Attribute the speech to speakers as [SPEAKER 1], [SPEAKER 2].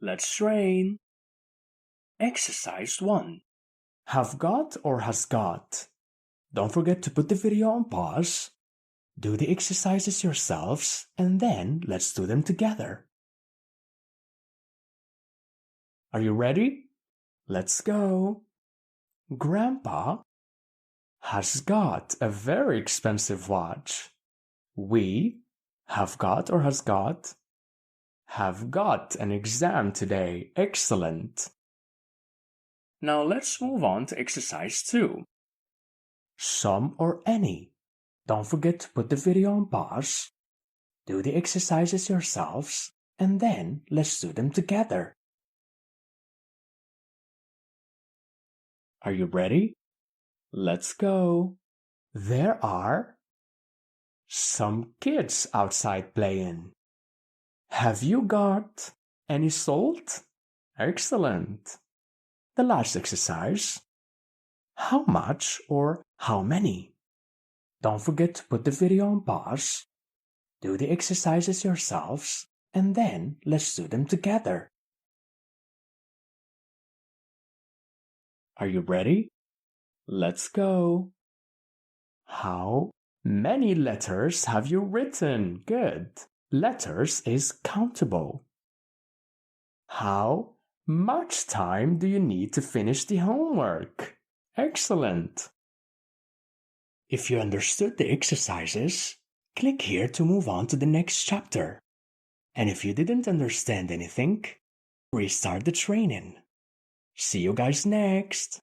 [SPEAKER 1] Let's train. Exercise 1. Have got or has got? Don't forget to put the video on pause. Do the exercises yourselves and then let's do them together. Are you ready? Let's go. Grandpa has got a very expensive watch. We have got or has got? Have got an exam today. Excellent. Now let's move on to exercise 2. Some or any. Don't forget to put the video on pause. Do the exercises yourselves and then let's do them together. Are you ready? Let's go. There are some kids outside playing. Have you got any salt? Excellent. The last exercise. How much or how many? Don't forget to put the video on pause. Do the exercises yourselves and then let's do them together. Are you ready? Let's go. How many letters have you written? Good. Letters is countable. How much time do you need to finish the homework? Excellent. If you understood the exercises, click here to move on to the next chapter. And if you didn't understand anything, restart the training. See you guys next.